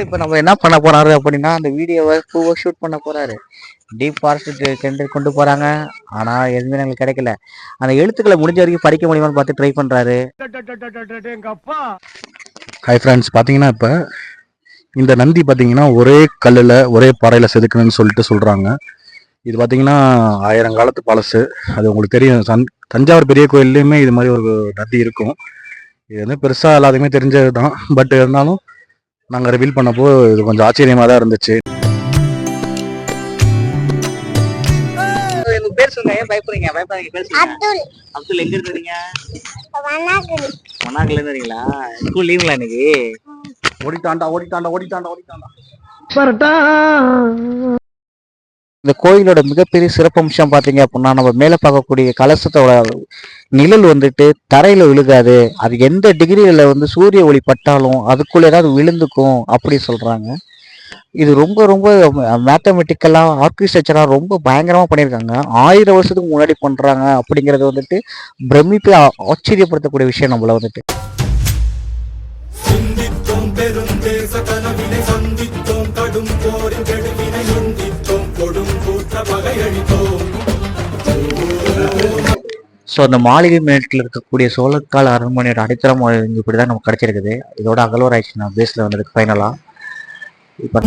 இப்போ நம்ம என்ன பண்ண போறாரு அப்படின்னா அந்த வீடியோவை பூவை ஷூட் பண்ண போறாரு. டீப் ஃபாரஸ்ட் சென்று கொண்டு போறாங்க. ஆனா எதுவுமே எங்களுக்கு கிடைக்கல. அந்த எழுத்துக்களை முடிஞ்ச வரைக்கும் படிக்க முடியுமான்னு பார்த்து ட்ரை பண்றாரு. ஹாய் ஃப்ரெண்ட்ஸ், பார்த்தீங்கன்னா இப்போ இந்த நந்தி பார்த்தீங்கன்னா ஒரே கல்லில் ஒரே பாறையில் செதுக்கணும்னு சொல்லிட்டு சொல்கிறாங்க. இது பார்த்தீங்கன்னா 1000 காலத்து பழசு. அது உங்களுக்கு தெரியும், தஞ்சாவூர் பெரிய கோயில்லையுமே இது மாதிரி ஒரு நந்தி இருக்கும். இது வந்து பெருசாக எல்லாத்துக்குமே தெரிஞ்சது தான். பட் இருந்தாலும் நாங்கள் ரிவீல் பண்ணப்போ இது கொஞ்சம் ஆச்சரியமாக தான் இருந்துச்சு. பேர் சொல்லுங்க, ஏன் பயப்படுறீங்க? பயப்படாதீங்க, பேர் சொல்லுங்க. அப்துல், எங்க இருக்கீங்க? மன்னாக்குல இருந்தீங்களா? ஸ்கூல் லீவ்ல இன்னைக்கு? ஓடிட்டாண்டா. இந்த கோயிலோட மிகப்பெரிய சிறப்பம்சம் பாத்தீங்க அப்படின்னா, நம்ம மேல பார்க்கக்கூடிய கலசத்தோட நிழல் வந்துட்டு தரையில விழுகாது. அது எந்த டிகிரியில வந்து சூரிய ஒளி பட்டாலும் அதுக்குள்ள ஏதாவது விழுந்துக்கும் அப்படி சொல்றாங்க. இது ரொம்ப ரொம்ப மேத்தமெட்டிக்கலா ஆர்கிடெக்சரா ரொம்ப பயங்கரமா பண்ணியிருக்காங்க. 1000 வருஷத்துக்கு முன்னாடி பண்றாங்க அப்படிங்கறது வந்துட்டு பிரமிப்பு ஆச்சரியப்படுத்தக்கூடிய விஷயம் நம்மள வந்துட்டு. ஸோ அந்த மாளிகை மேட்டில் இருக்கக்கூடிய சோழக்கால அரண்மனையோட அடித்தளம் இப்படிதான் நமக்கு கிடைச்சிருக்குது. இதோட அகலோராய்ச்சி நான் பேஸ்ல வந்ததுக்கு ஃபைனலா இப்போ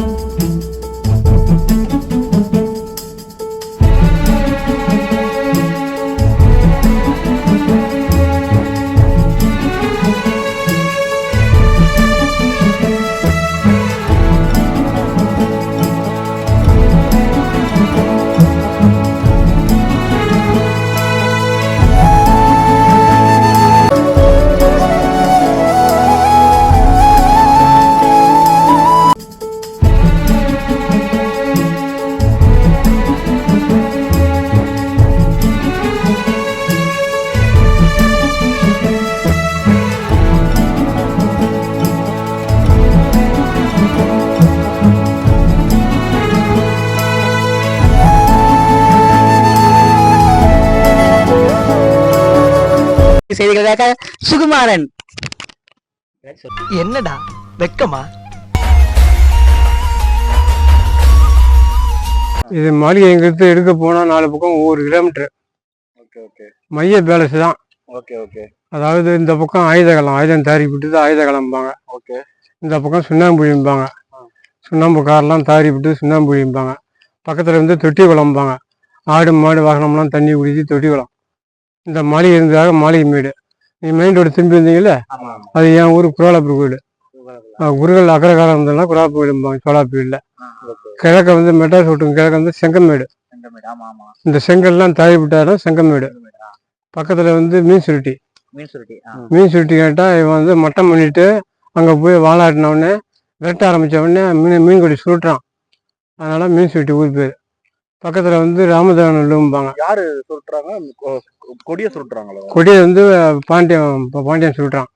செய்திகளுக்காக சுகுமாரன். என்னடா வெக்கமா? இது மாளிகைங்கிறது எடுக்க போனா 4 பக்கம் 1 கிலோமீட்டர் மைய பேலஸ் தான். அதாவது இந்த பக்கம் ஆயுதம் தாரி விட்டு ஆயுதகளம்பாங்க. இந்த பக்கம் சுண்ணாம்புழிம்பாங்க. சுண்ணாம்பு காரெல்லாம் தாரி விட்டு சுண்ணாம்புழிம்பாங்க. பக்கத்துல வந்து தொட்டி குளம்பாங்க. ஆடு மாடு வாகனம்லாம் தண்ணி குடிச்சு தொட்டி குளம். இந்த மாளிகை இருந்ததாக மாளிகை மேடு. நீ மெயின் ரோடு திரும்பி இருந்தீங்கல்ல, அது என் ஊர் குரோலாப்பூர் கோயில். குருகள் அக்கரகாலம் இருந்ததுனா குரோலாப்பூர் கோயிலும்பாங்க. சோழாப்பூர்ல கிழக்க வந்து மெட்ராஸ் ரோட்டுக்கு கிழக்க வந்து செங்கமேடு. இந்த செங்கல்லாம் தாய் விட்டாலும் செங்கமேடு. பக்கத்துல வந்து மீன் சுருட்டி கேட்டா இவன் வந்து மட்டம் பண்ணிட்டு அங்க போய் வாழாட்டின உடனே விரட்ட ஆரம்பிச்ச உடனே மீன் கொடி சுருட்டுறான். அதனால மீன் சுருட்டி ஊர் பேர். பக்கத்துல வந்து ராமதேவனும்பாங்க. யாரு சுருட்டுறாங்க? கொடியை சுருட்டுறாங்களோ? கொடியை வந்து பாண்டியன் சுருட்டுறான்.